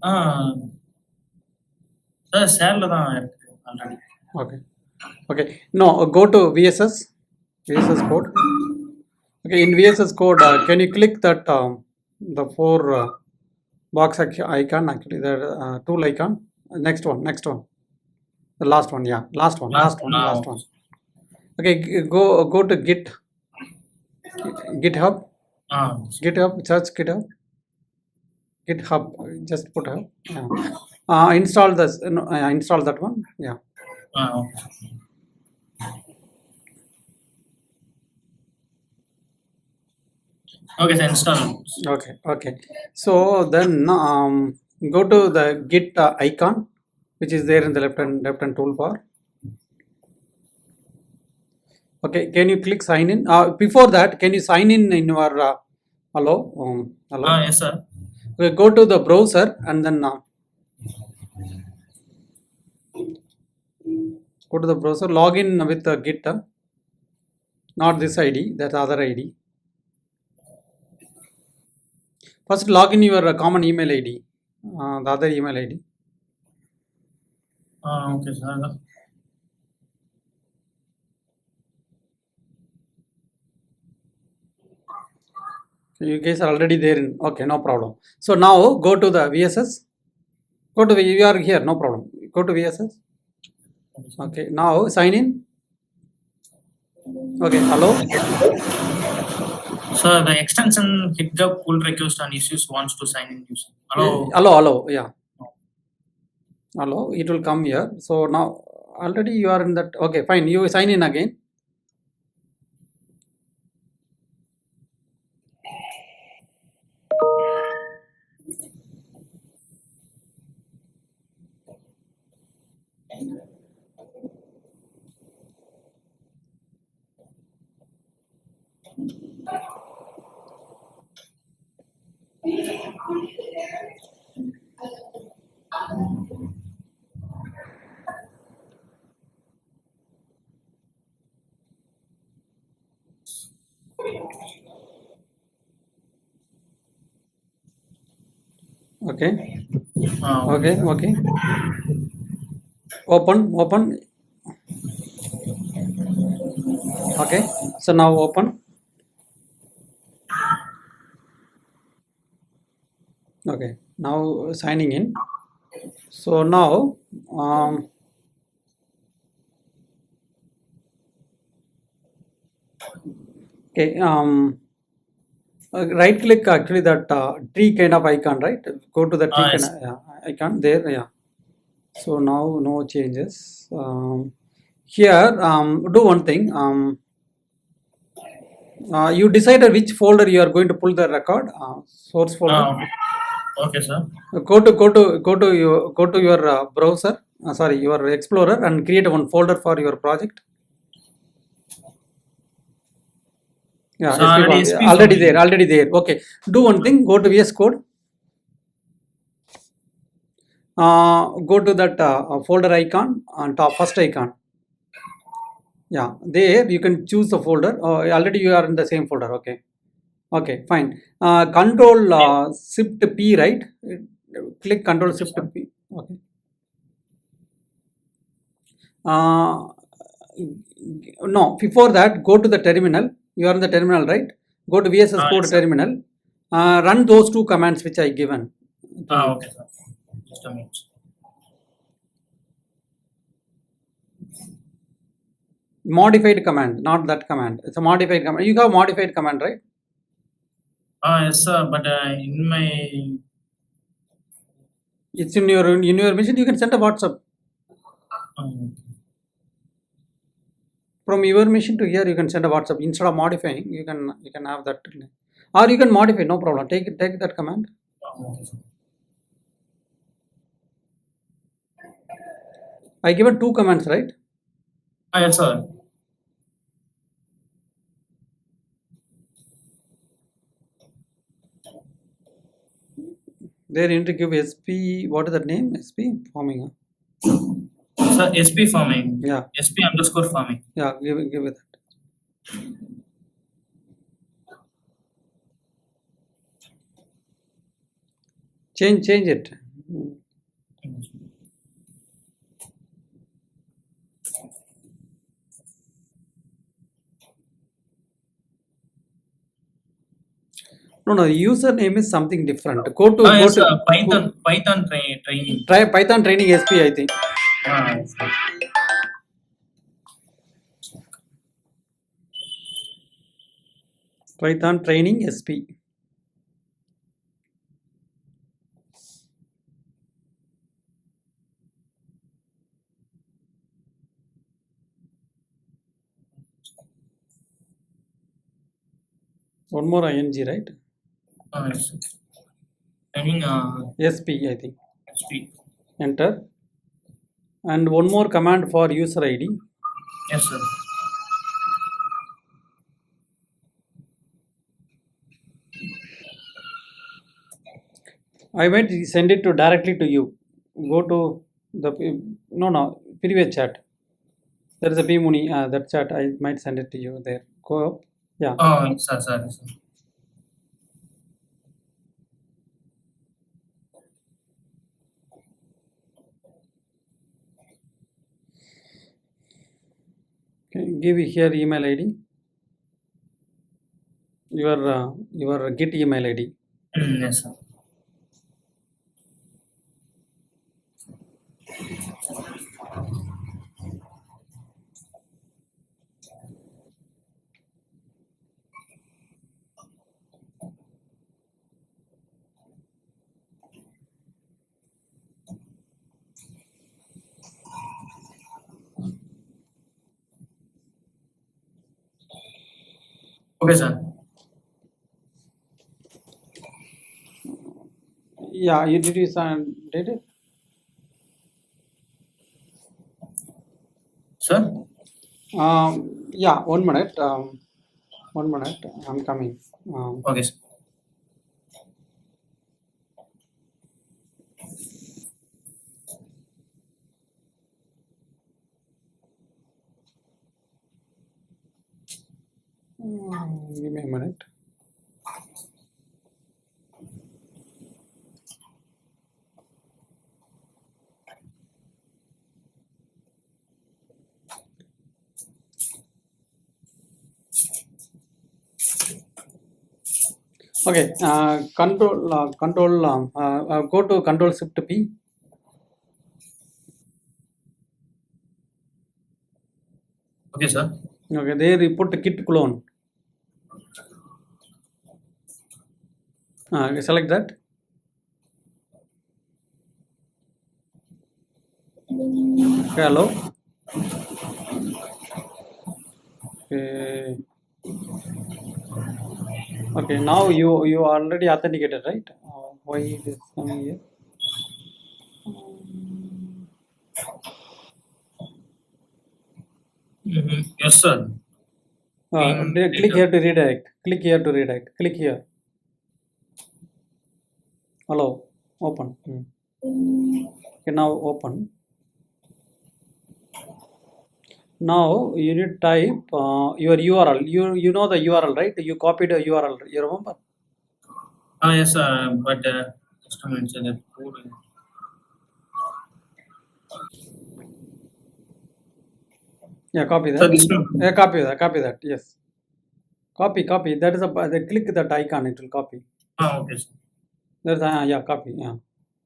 ஆ sir ஷேர்ல தான் இருக்கு already. Okay. Okay. No, go to VSS code. Okay, in VSS code, can you click that the four box icon, actually the tool icon? Next one. The last one, yeah, last one. Okay, go to GitHub, ah search GitHub, just put hub. Yeah. Install this, install that one. Yeah. Okay. Okay sir install. Okay. So then go to the Git icon, which is there in the left hand toolbar. Okay, can you click sign in? Before that, can you sign in your hello? Hello. Yes sir. Okay, go to the browser and then go to the browser, log in with the Git, not this ID, that other ID. First, log in your common email ID, the other email ID. Okay sir. You guys are already there in, okay, no problem. So now go to the VSS. You are here, no problem. Go to VSS. Okay, now sign in. Okay, hello. So the extension hit the pull request and issues wants to sign in user. Hello, yeah. Hello, it will come here. So now already you are in that. Okay, fine. You sign in again. Okay. Okay. Open. Okay. So now open. Okay. Now signing in. So now okay. Right click actually that tree kind of icon, right? Go to the tree Yes. kind of icon there. Yeah. So now no changes. Here do one thing. You decided which folder you are going to pull the record, source folder. Okay sir. Go to your browser, sorry, your explorer, and create one folder for your project. Yeah, So already there. Okay, do one thing. Go to VS Code. Go to that folder icon on top, first icon. Yeah, there you can choose the folder. Already you are in the same folder. Okay, fine. Control Shift P, right? Click Control Shift P. Okay. No, before that, go to the terminal. You are in the terminal, right? Go to VSS Code terminal. Run those two commands which I given. Okay sir. Just a minute. Modified command, not that command. It's a modified command. You have modified command, right? Yes sir, but in my it's in your machine. You can send a WhatsApp from your machine to here. You can send a WhatsApp instead of modifying. You can have that, or you can modify. No problem. Take that command. I given two commands, right? Yes sir. There you need to give SP. What is that name? SP farming. Sir, SP farming. Yeah. SP_farming. Yeah, give it that. Change it. No, the username is something different. Go to Yes, go, Python training. try Python training SP, I think. Yes. Python training SP. One more ing, right? Yes. Training SP, I think. speed. Enter. And one more command for user ID. Yes, sir. I might send it to directly to you. Go to the no previous chat. There is a P Muni that chat. I might send it to you there. Go up. Yeah. Oh, yes, sir, sir, sir. Okay, give here email ID. Your Git email ID. Yes, sir. Okay, sir. Yeah, you did did it? Sir? Yeah, 1 minute. 1 minute. I'm coming. Okay, sir. Give me a minute. Okay. Control. Go to Control Shift P. Okay, sir. Okay. There you put Git clone. Select that. Okay, hello. Okay. Okay. Now you already authenticated, right? Why it is coming here? Yes, sir. Click here to redirect. Click here to redirect. Click here. Hello. Open. Okay. Now open. Now you need to type your URL. You know the URL, right? You copied a URL. You remember? Yes, sir. But just a minute, sir. That code. Yeah, copy So that. this one. Yeah, copy that. Copy that. Yes. Copy. That is click that icon. It will copy. Okay, sir. There's yeah, copy. Yeah.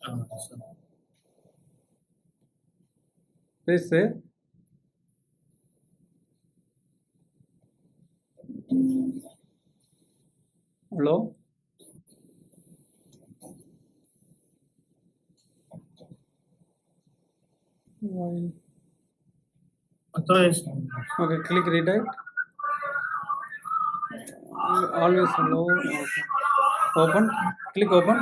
Sir. Please say. Hello. Why? Authorized. Okay. Click redirect. Always hello. Open. Click open.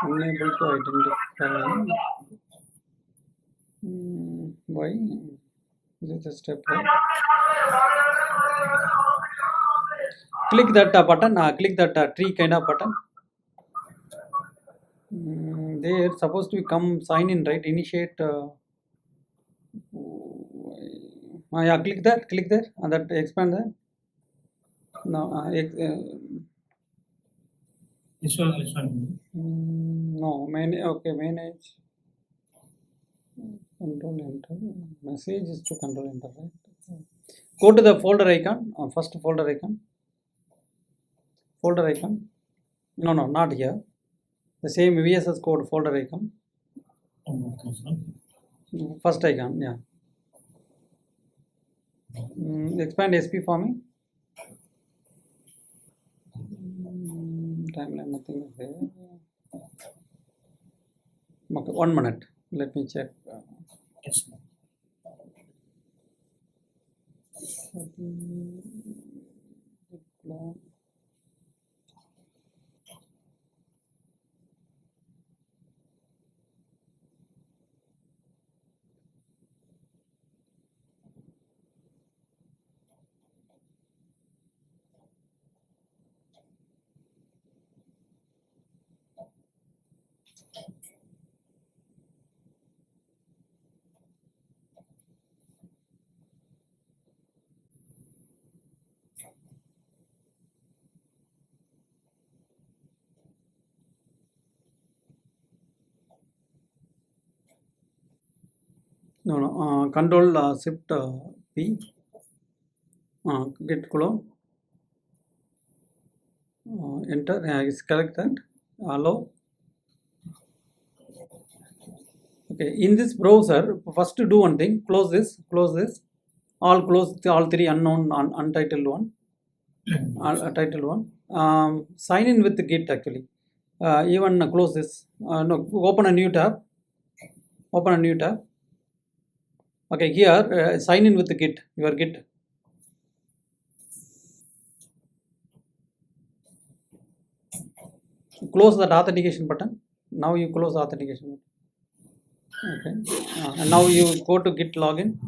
Unable to identify. Why? This is a step, right? Click that button. Click that tree kind of button. They're supposed to come sign in, right? Initiate. Yeah, click that. Click there. And that expand that. No. This one, this one. No. Okay. Manage. Control enter. Message is to control enter, right? Go to the folder icon. First folder icon. folder icon. No, no, not here. The same VSS code folder icon. Okay, sir. First icon, yeah. Expand SP for me. Timeline, nothing is there. Okay, 1 minute. Let me check. Yes, sir. No, no. Control Shift P. Git clone. Enter. Select that. Allow. Okay. In this browser, first do one thing. Close this. Close this. All close. All three unknown, untitled one. Title one. Sign in with the Git actually. Even close this. No. Open a new tab. Open a new tab. Okay. Here, sign in with the Git. Your Git. Close that authentication button. Now you close the authentication button. Okay. And now you go to Git login.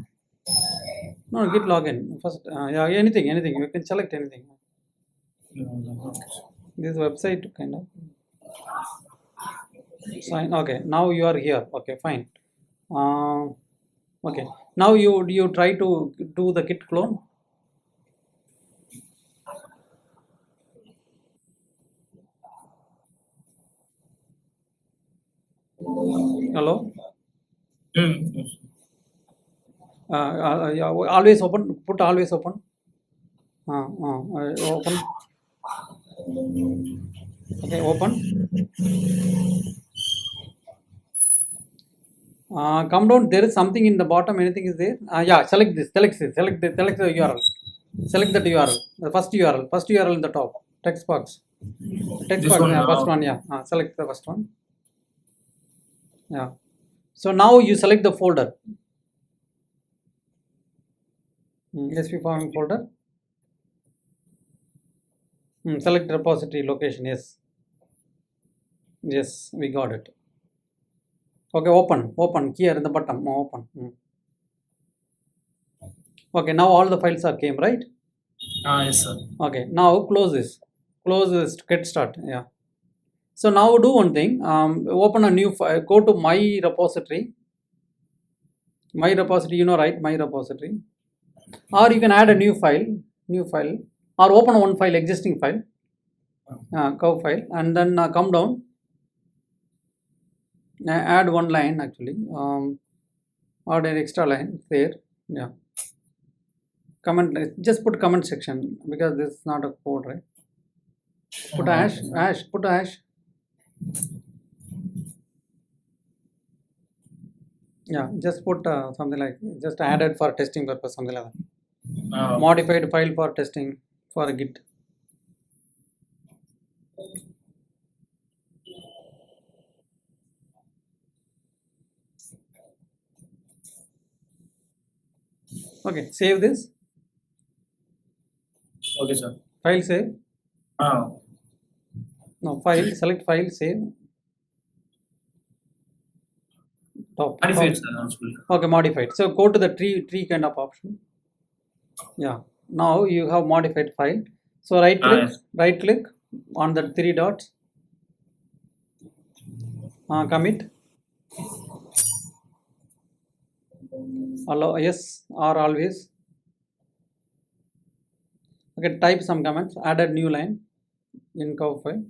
No, Git login first. Yeah, anything. You can select anything. Okay. This website kind of sign. Okay. Now you are here. Okay, fine. Okay. Now you try to do the Git clone. Hello. Yes. Yeah, always open. Put always open. Open. Okay, open. Come down. There is something in the bottom. Anything is there? Yeah. Select this. Select this. Select the URL. Select that URL. The first URL. First URL in the top. Text box. Text This box. one. First one. Yeah. Select the first one. Yeah. So now you select the folder. SP farming folder. Select repository location. Yes. Yes, we got it. Okay, open here in the bottom. Open. Okay, now all the files are came, right? Yes, sir. Okay, now close this. Close this to get start. Yeah. So now do one thing. Open a new file. Go to my repository. My repository, you know, right? My repository. Or you can add a new file, or open one file, existing file, curve file, and then come down. Add one line actually. Add an extra line there. Yeah. Comment. Just put comment section because this is not a code, right? Put a hash. Put a hash. Yeah, just put something like just added for testing purpose, something like that. Modified file for testing for a Git. Okay, save this. Okay, sir. File save. No, file. Select file save. Top. Modified, sir. Okay, modified. So go to the tree kind of option. Yeah. Now you have modified file. So right click on the three dots. Commit. Allow yes or always. Okay, type some comments. Add a new line in curve file.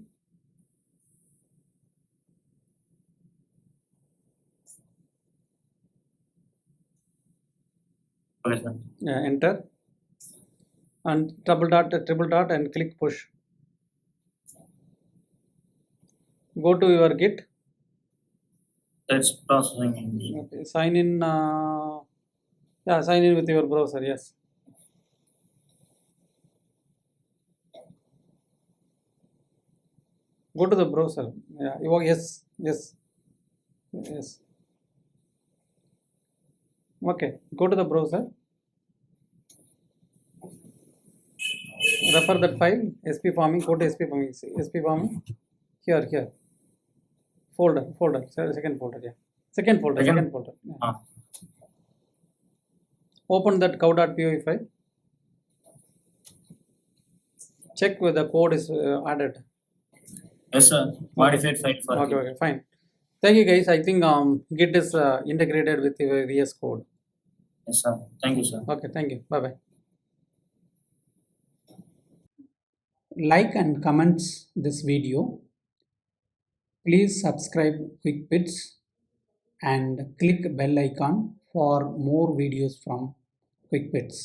Okay, sir. Enter and triple dot and click push. Go to your Git. That's processing. Okay, sign in. Yeah, sign in with your browser. Yes. Go to the browser. Yeah. Yes. Yes. Yes. Okay. Go to the browser. Refer that file. SP farming. Go to SP farming. See, SP farming. Here. Folder. Second folder. Yeah. Second folder. Second. Second folder. Yeah. Ah, Open that cow.py file. Check whether the code is added. yes, sir. Modified file for Okay, Git. okay, fine. Thank you, guys. I think Git is integrated with the VS Code. Yes, sir. Thank you, sir. Okay, thank you. Bye bye. Like and comments this video. Please subscribe Quick Bits and click bell icon for more videos from Quick Bits.